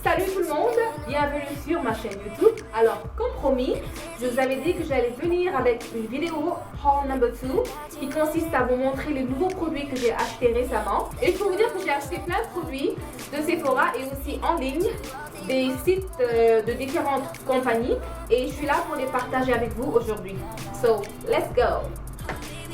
Salut tout le monde, bienvenue sur ma chaîne YouTube. Alors, comme promis, je vous avais dit que j'allais venir avec une vidéo haul number 2 qui consiste à vous montrer les nouveaux produits que j'ai achetés récemment. Et pour vous dire que j'ai acheté plein de produits de Sephora et aussi en ligne, des sites de différentes compagnies, et je suis là pour les partager avec vous aujourd'hui. So, let's go!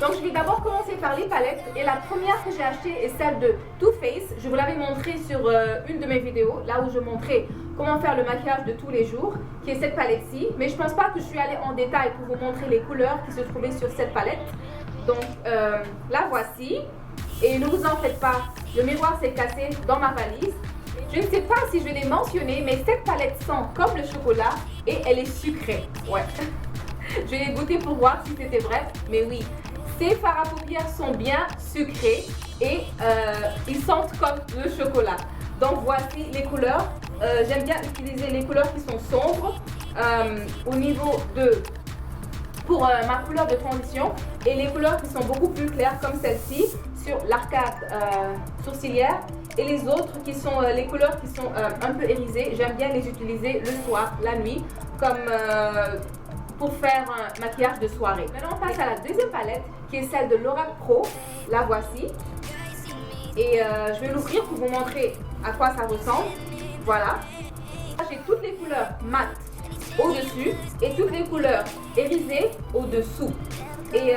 Donc je vais d'abord commencer par les palettes, et la première que j'ai achetée est celle de Too Faced. Je vous l'avais montré sur une de mes vidéos, là où je montrais comment faire le maquillage de tous les jours, qui est cette palette-ci. Mais je pense pas que je suis allée en détail pour vous montrer les couleurs qui se trouvaient sur cette palette. Donc la voici, et ne vous en faites pas, le miroir s'est cassé dans ma valise. Je ne sais pas si je l'ai mentionné, mais cette palette sent comme le chocolat et elle est sucrée. Ouais, je l'ai goûté pour voir si c'était vrai, mais oui. Ces fards à paupières sont bien sucrés et ils sentent comme le chocolat. Donc voici les couleurs. J'aime bien utiliser les couleurs qui sont sombres au niveau de pour ma couleur de transition, et les couleurs qui sont beaucoup plus claires comme celle-ci sur l'arcade sourcilière, et les autres qui sont les couleurs qui sont un peu irisées. J'aime bien les utiliser le soir, la nuit, comme pour faire un maquillage de soirée. Maintenant on passe à la deuxième palette qui est celle de Lorac Pro. La voici, et je vais l'ouvrir pour vous montrer à quoi ça ressemble. Voilà, j'ai toutes les couleurs mat au-dessus et toutes les couleurs irisées au-dessous. Et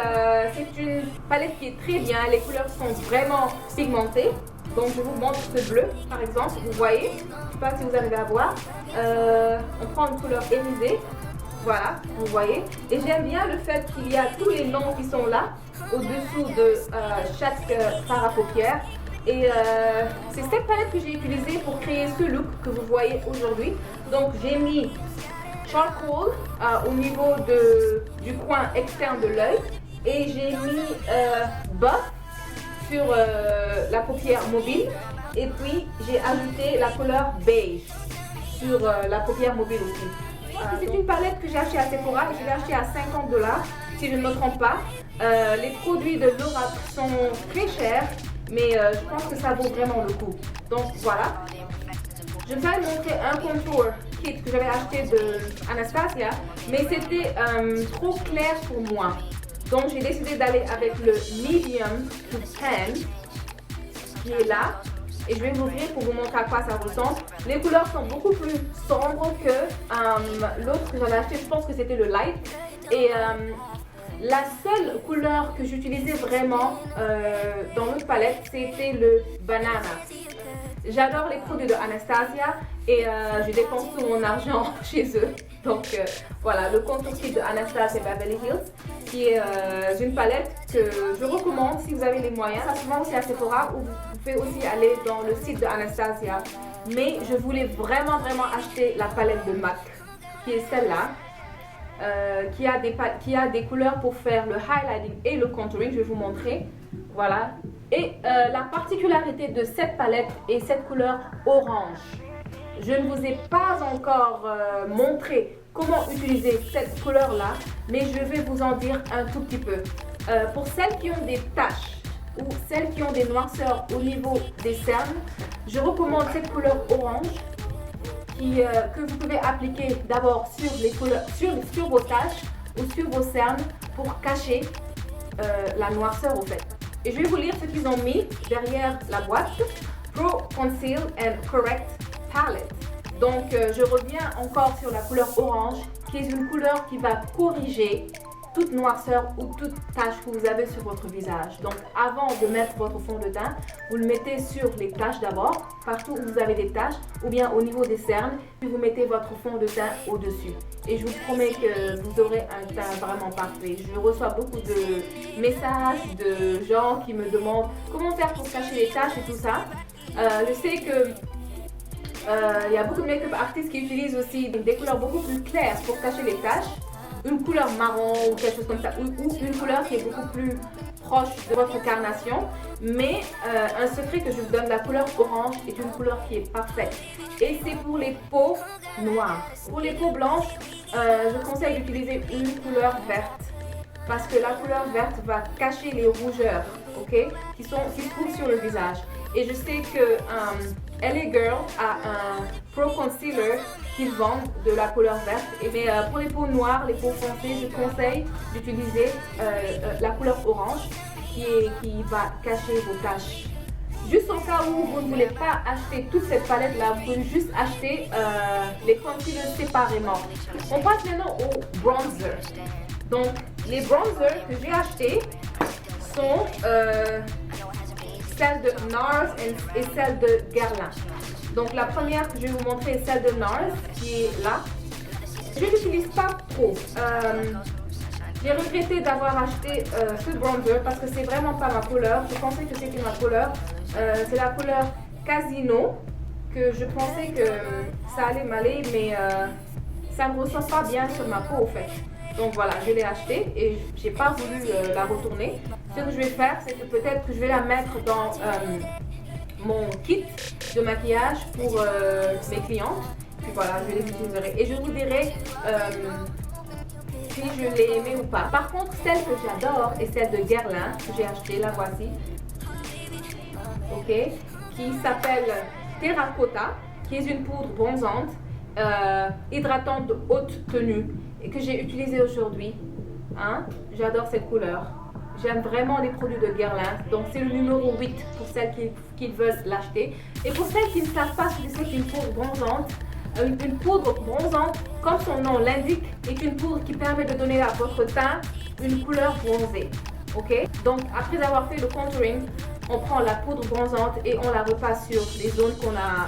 c'est une palette qui est très bien, les couleurs sont vraiment pigmentées. Donc je vous montre ce bleu par exemple, vous voyez, je ne sais pas si vous arrivez à voir. On prend une couleur irisée. Voilà, vous voyez. Et j'aime bien le fait qu'il y a tous les noms qui sont là, au-dessous de chaque fard à paupières. Et c'est cette palette que j'ai utilisée pour créer ce look que vous voyez aujourd'hui. Donc j'ai mis charcoal au niveau du coin externe de l'œil. Et j'ai mis buff sur la paupière mobile. Et puis j'ai ajouté la couleur beige sur la paupière mobile aussi. C'est une palette que j'ai achetée à Sephora et je l'ai achetée à 50 $, si je ne me trompe pas. Les produits de Lorac sont très chers, mais je pense que ça vaut vraiment le coup. Donc voilà. Je vais vous montrer un contour kit que j'avais acheté de Anastasia, mais c'était trop clair pour moi. Donc j'ai décidé d'aller avec le medium to tan qui est là. Et je vais l'ouvrir pour vous montrer à quoi ça ressemble. Les couleurs sont beaucoup plus sombres que l'autre que j'avais acheté. Je pense que c'était le light. Et la seule couleur que j'utilisais vraiment dans l'autre palette, c'était le banana. J'adore les produits de Anastasia et je dépense tout mon argent chez eux. Donc voilà, le contour kit de Anastasia Beverly Hills, qui est une palette que je recommande si vous avez les moyens. Ça se vend aussi à Sephora, ou vous pouvez aussi aller dans le site de Anastasia. Mais je voulais vraiment acheter la palette de MAC, qui est celle-là, qui a des couleurs pour faire le highlighting et le contouring. Je vais vous montrer. Voilà. Et la particularité de cette palette est cette couleur orange. Je ne vous ai pas encore montré comment utiliser cette couleur-là, mais je vais vous en dire un tout petit peu. Pour celles qui ont des taches ou celles qui ont des noirceurs au niveau des cernes, je recommande cette couleur orange que vous pouvez appliquer d'abord sur les couleurs, sur vos taches ou sur vos cernes pour cacher la noirceur au fait. Et je vais vous lire ce qu'ils ont mis derrière la boîte. Pro Conceal and Correct Palette. Donc je reviens encore sur la couleur orange, qui est une couleur qui va corriger toute noirceur ou toute tache que vous avez sur votre visage. Donc avant de mettre votre fond de teint, vous le mettez sur les taches d'abord, partout où vous avez des taches, ou bien au niveau des cernes, puis vous mettez votre fond de teint au-dessus. Et je vous promets que vous aurez un teint vraiment parfait. Je reçois beaucoup de messages de gens qui me demandent comment faire pour cacher les taches et tout ça. Je sais que il y a beaucoup de make-up artistes qui utilisent aussi des couleurs beaucoup plus claires pour cacher les taches. Une couleur marron ou quelque chose comme ça, ou une couleur qui est beaucoup plus proche de votre carnation. Mais un secret que je vous donne, la couleur orange est une couleur qui est parfaite. Et c'est pour les peaux noires. Pour les peaux blanches, je conseille d'utiliser une couleur verte. Parce que la couleur verte va cacher les rougeurs, ok, qui se trouvent sur le visage. Et je sais que LA Girl a un Pro Concealer qu'ils vendent de la couleur verte. Mais pour les peaux noires, les peaux foncées, je conseille d'utiliser la couleur orange qui va cacher vos taches. Juste au cas où vous ne voulez pas acheter toute cette palette là, vous pouvez juste acheter les concealers séparément. On passe maintenant au bronzer. Donc les bronzers que j'ai achetés sont celles de NARS et celles de Guerlain. Donc la première que je vais vous montrer est celle de NARS qui est là. Je ne l'utilise pas trop. J'ai regretté d'avoir acheté ce bronzer parce que c'est vraiment pas ma couleur. Je pensais que c'était ma couleur. C'est la couleur Casino que je pensais que ça allait m'aller, mais ça ne ressort pas bien sur ma peau au fait. Donc voilà, je l'ai acheté et j'ai pas voulu la retourner. Ce que je vais faire, c'est que peut-être que je vais la mettre dans mon kit de maquillage pour mes clientes. Puis voilà, je les utiliserai et je vous dirai si je l'ai aimée ou pas. Par contre, celle que j'adore est celle de Guerlain que j'ai achetée, la voici. Ok, qui s'appelle Terracotta, qui est une poudre bronzante, hydratante de haute tenue et que j'ai utilisée aujourd'hui. Hein? J'adore cette couleur. J'aime vraiment les produits de Guerlain. Donc c'est le numéro 8 pour celles qui veulent l'acheter. Et pour celles qui ne savent pas ce que c'est qu'une poudre bronzante, une poudre bronzante, comme son nom l'indique, est une poudre qui permet de donner à votre teint une couleur bronzée. Ok? Donc après avoir fait le contouring, on prend la poudre bronzante et on la repasse sur les zones qu'on a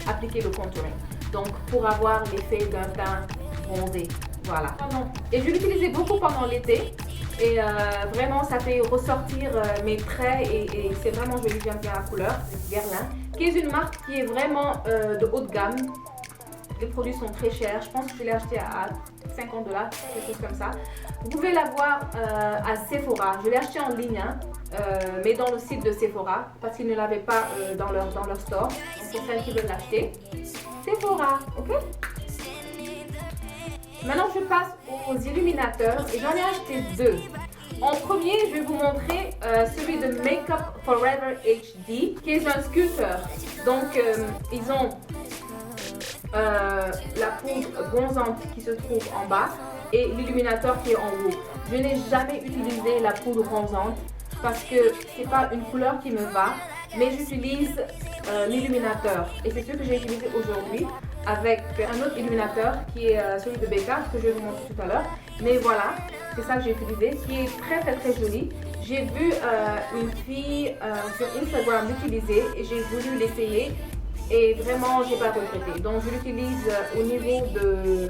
appliqué le contouring. Donc pour avoir l'effet d'un teint bronzé. Voilà. Et je l'utilisais beaucoup pendant l'été. Et vraiment ça fait ressortir mes traits et c'est vraiment joli, j'aime bien la couleur. Guerlain, qui est une marque qui est vraiment de haut de gamme. Les produits sont très chers. Je pense que je l'ai acheté à $50, quelque chose comme ça. Vous pouvez l'avoir à Sephora. Je l'ai acheté en ligne, hein, mais dans le site de Sephora, parce qu'ils ne l'avaient pas dans leur store. Donc pour celles qui veulent l'acheter, Sephora, ok? Maintenant, je passe aux illuminateurs et j'en ai acheté deux. En premier, je vais vous montrer celui de Make Up Forever HD, qui est un sculpteur. Donc, ils ont la poudre bronzante qui se trouve en bas et l'illuminateur qui est en haut. Je n'ai jamais utilisé la poudre bronzante parce que c'est pas une couleur qui me va, mais j'utilise l'illuminateur et c'est ce que j'ai utilisé aujourd'hui avec un autre illuminateur qui est celui de Becca que je vais vous montrer tout à l'heure. Mais voilà, c'est ça que j'ai utilisé, qui est très joli. J'ai vu une fille sur Instagram l'utiliser et j'ai voulu l'essayer. Et vraiment, j'ai pas regretté. Donc, je l'utilise au niveau de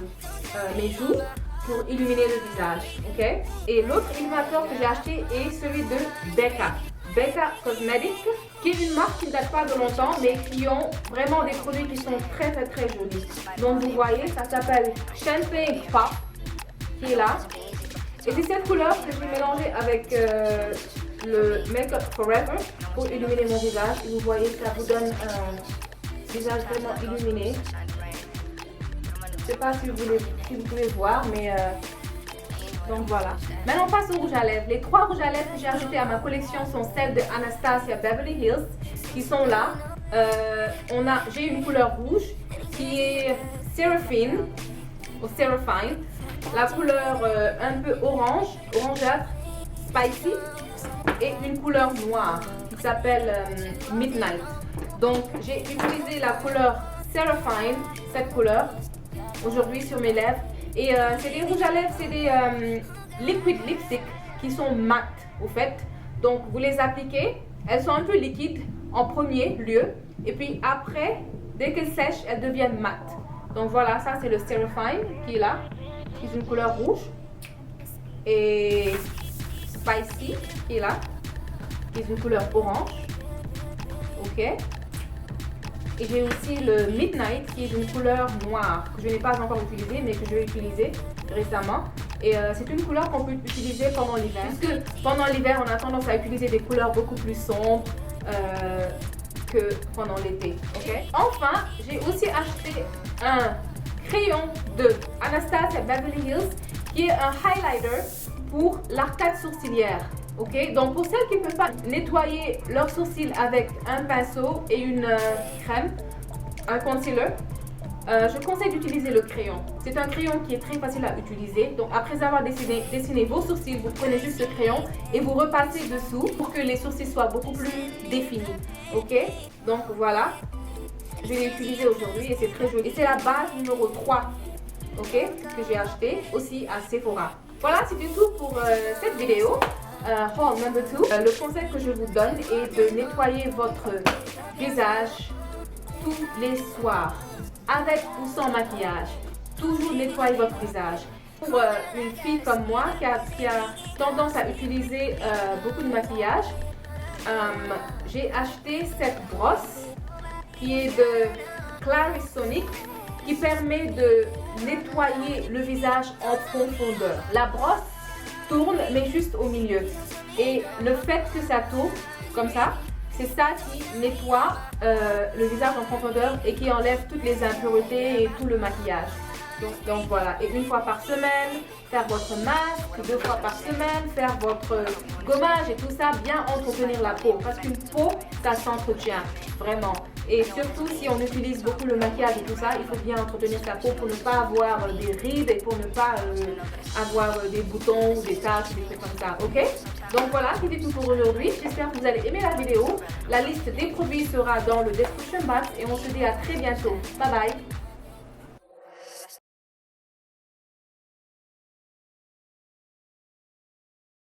mes joues pour illuminer le visage. Ok? Et l'autre illuminateur que j'ai acheté est celui de Becca. Becca Cosmetics, qui est une marque qui ne date pas de longtemps, mais qui ont vraiment des produits qui sont très jolis. Donc, vous voyez, ça s'appelle Champagne Pop, qui est là. Et c'est cette couleur que j'ai mélangée avec le Make Up Forever pour illuminer mon visage. Et vous voyez, ça vous donne visage vraiment illuminé. Je ne sais pas si vous pouvez voir, mais donc voilà. Maintenant on passe au rouge à lèvres. Les trois rouges à lèvres que j'ai ajoutés à ma collection sont celles de Anastasia Beverly Hills qui sont là. J'ai une couleur rouge qui est Seraphine ou Seraphine. La couleur un peu orangâtre, spicy, et une couleur noire qui s'appelle Midnight. Donc j'ai utilisé la couleur Seraphine, cette couleur, aujourd'hui sur mes lèvres. Et c'est des rouges à lèvres, c'est des liquid lipstick qui sont mat au fait. Donc vous les appliquez, elles sont un peu liquides en premier lieu. Et puis après, dès qu'elles sèchent, elles deviennent mat. Donc voilà, ça c'est le Seraphine qui est là, qui est une couleur rouge. Et Spicy qui est là, qui est une couleur orange. Ok. Et j'ai aussi le Midnight qui est d'une couleur noire que je n'ai pas encore utilisé mais que je vais utiliser récemment. Et c'est une couleur qu'on peut utiliser pendant l'hiver. Puisque pendant l'hiver, on a tendance à utiliser des couleurs beaucoup plus sombres que pendant l'été. Okay? Enfin, j'ai aussi acheté un crayon de Anastasia Beverly Hills qui est un highlighter pour l'arcade sourcilière. Ok, donc pour celles qui ne peuvent pas nettoyer leurs sourcils avec un pinceau et une crème, un concealer, je conseille d'utiliser le crayon. C'est un crayon qui est très facile à utiliser. Donc après avoir dessiné vos sourcils, vous prenez juste ce crayon et vous repassez dessous pour que les sourcils soient beaucoup plus définis. Ok, donc voilà, je l'ai utilisé aujourd'hui et c'est très joli. Et c'est la base numéro 3, ok, que j'ai acheté aussi à Sephora. Voilà, c'était tout pour cette vidéo. Haul number 2. Le conseil que je vous donne est de nettoyer votre visage tous les soirs, avec ou sans maquillage. Toujours nettoyer votre visage. Pour une fille comme moi qui a tendance à utiliser beaucoup de maquillage, j'ai acheté cette brosse qui est de Clarisonic qui permet de nettoyer le visage en profondeur. La brosse tourne mais juste au milieu et le fait que ça tourne comme ça, c'est ça qui nettoie le visage en profondeur et qui enlève toutes les impuretés et tout le maquillage. Donc voilà, et une fois par semaine, faire votre masque, 2 fois par semaine, faire votre gommage et tout ça, bien entretenir la peau. Parce qu'une peau, ça s'entretient, vraiment. Et surtout, si on utilise beaucoup le maquillage et tout ça, il faut bien entretenir sa peau pour ne pas avoir des rides et pour ne pas avoir des boutons ou des taches, des trucs comme ça, ok? Donc voilà, c'était tout pour aujourd'hui. J'espère que vous allez aimer la vidéo. La liste des produits sera dans le description box et on se dit à très bientôt. Bye bye!